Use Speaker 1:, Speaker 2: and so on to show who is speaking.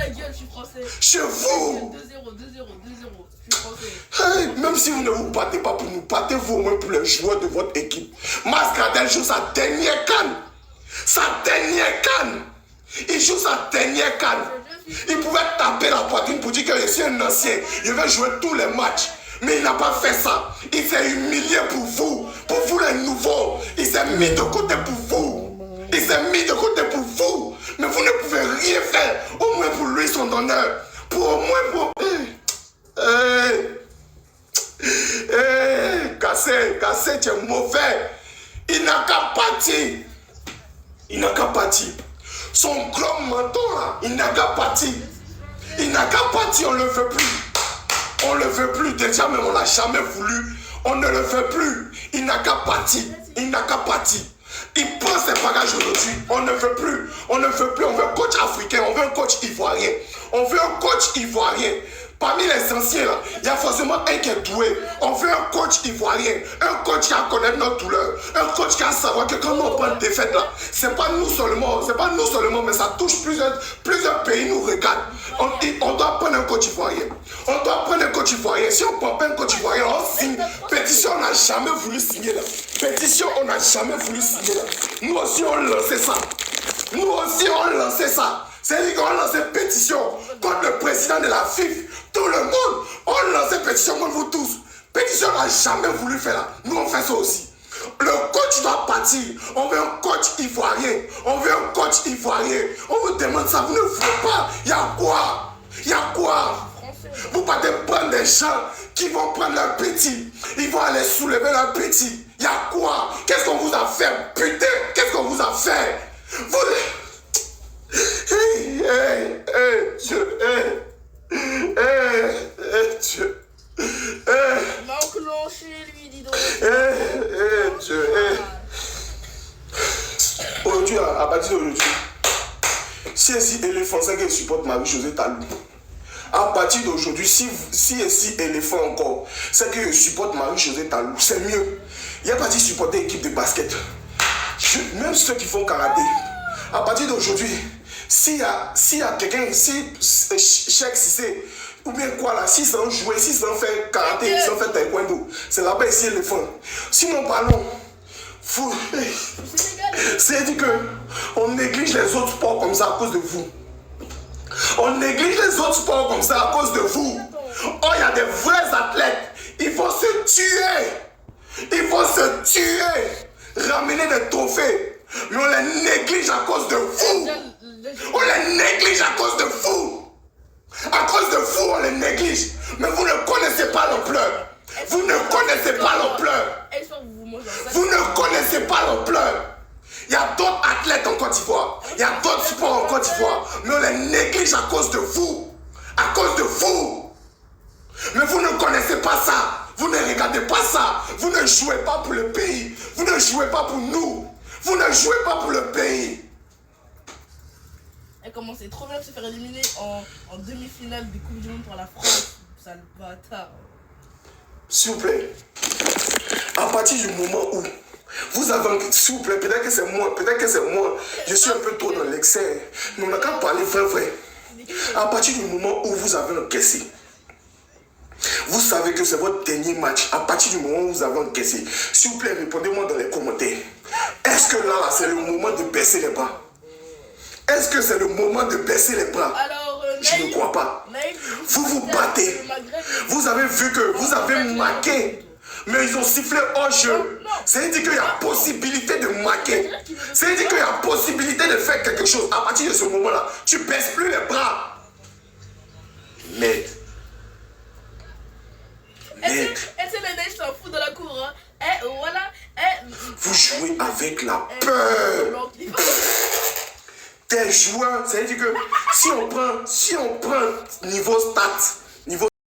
Speaker 1: gueule, je suis français.
Speaker 2: Chez vous.
Speaker 1: 2-0, 2-0, 2-0. Je suis français.
Speaker 2: Hey, même si vous ne vous battez pas pour nous, battez-vous au moins pour les joueurs de votre équipe. Mascardel joue sa dernière canne. Sa dernière canne. Il joue sa dernière canne. Il pouvait taper la poitrine pour dire que je suis un ancien. Je vais jouer tous les matchs. Mais il n'a pas fait ça. Il s'est humilié pour vous les nouveaux. Il s'est mis de côté pour vous. Il s'est mis de côté pour vous. Mais vous ne pouvez rien faire. Au moins pour lui, son honneur. Pour au moins pour... Cassé, tu es mauvais. Il n'a qu'à partir. Il n'a qu'à partir. Son gros menton là, il n'a qu'à partir. Il n'a qu'à partir, on ne le veut plus. On ne le veut plus. Déjà même on l'a jamais voulu. On ne le veut plus. Il n'a qu'à partir. Il n'a qu'à partir. Il prend ses bagages aujourd'hui. On ne veut plus. On ne veut plus. On veut un coach africain. On veut un coach ivoirien. On veut un coach ivoirien. Parmi les anciens, là, il y a forcément un qui est doué. On veut un coach ivoirien, un coach qui a connaître notre douleur, un coach qui a savoir que quand on prend une défaite là, c'est pas nous seulement, mais ça touche plusieurs pays nous regardent. On doit prendre un coach ivoirien. On doit prendre un coach ivoirien. Si on ne prend pas un coach ivoirien, on signe. Pétition, on n'a jamais voulu signer là. Pétition, on n'a jamais voulu signer là. Nous aussi, on lançait ça. Nous aussi, on lançait ça. C'est-à-dire qu'on lançait pétition contre le président de la FIF. Tout le monde, on lançait pétition contre vous tous. Pétition n'a jamais voulu faire là. Nous, on fait ça aussi. Le coach doit partir. On veut un coach ivoirien. On veut un coach ivoirien. On vous demande ça. Vous ne voulez pas. Il y a quoi? Il y a quoi? Vous partez prendre des gens qui vont prendre leur petit. Ils vont aller soulever leur petit. Il y a quoi? Qu'est-ce qu'on vous a fait? Putain, qu'est-ce qu'on vous a fait? Vous... Dieu, Dieu.
Speaker 1: Lui, dis donc.
Speaker 2: Dieu, Aujourd'hui, à partir d'aujourd'hui, si les Français qui supportent Marie-Josée Talou, à partir d'aujourd'hui, si éléphant encore, c'est que je supporte Marie-Josée Talou, c'est mieux. Il n'y a pas de supporter équipe de basket. Même ceux qui font karaté, à partir d'aujourd'hui, s'il y a quelqu'un, si Cheikh Cissé, ou bien quoi là, s'ils ont joué, s'ils ont fait karaté, s'ils ont fait taekwondo, c'est là-bas ici éléphant. Sinon, parlons, c'est-à-dire qu'on néglige les autres sports comme ça à cause de vous. On néglige les autres sports comme ça à cause de vous. Oh, il y a des vrais athlètes, ils vont se tuer. Ils vont se tuer. Ramener des trophées. Mais on les néglige à cause de vous. On les néglige à cause de vous. À cause de vous, on les néglige. Mais vous ne connaissez pas l'ampleur. Vous ne connaissez pas l'ampleur. Vous ne connaissez pas l'ampleur. Il y a d'autres athlètes en Côte d'Ivoire. Il y a d'autres sports en Côte d'Ivoire. Mais on les néglige à cause de vous. À cause de vous. Mais vous ne connaissez pas ça. Vous ne regardez pas ça. Vous ne jouez pas pour le pays. Vous ne jouez pas pour nous. Vous ne jouez pas pour le pays.
Speaker 1: Elle commençait trop bien de se faire éliminer en demi-finale des Coupes du Monde pour la France. Sale bâtard.
Speaker 2: S'il vous plaît. À partir du moment où vous avez, s'il vous plaît, peut-être que c'est moi, je suis un peu trop dans l'excès. Mais on n'a qu'à parler vrai. À partir du moment où vous avez encaissé, vous savez que c'est votre dernier match. À partir du moment où vous avez encaissé, s'il vous plaît, répondez-moi dans les commentaires. Est-ce que là, c'est le moment de baisser les bras? Est-ce que c'est le moment de baisser les bras?
Speaker 1: Alors,
Speaker 2: je ne crois pas. Vous vous battez. Vous avez vu que vous avez marqué. Mais ils ont sifflé hors jeu. C'est-à-dire qu'il y a possibilité de marquer. C'est-à-dire qu'il y a possibilité de faire quelque chose. À partir de ce moment-là, tu ne baisses plus les bras. Mais...
Speaker 1: Et c'est les neiges s'en fout de la cour. Hein. Et voilà.
Speaker 2: Vous jouez avec la peur. Des joueurs, c'est-à-dire que si on prend niveau stats,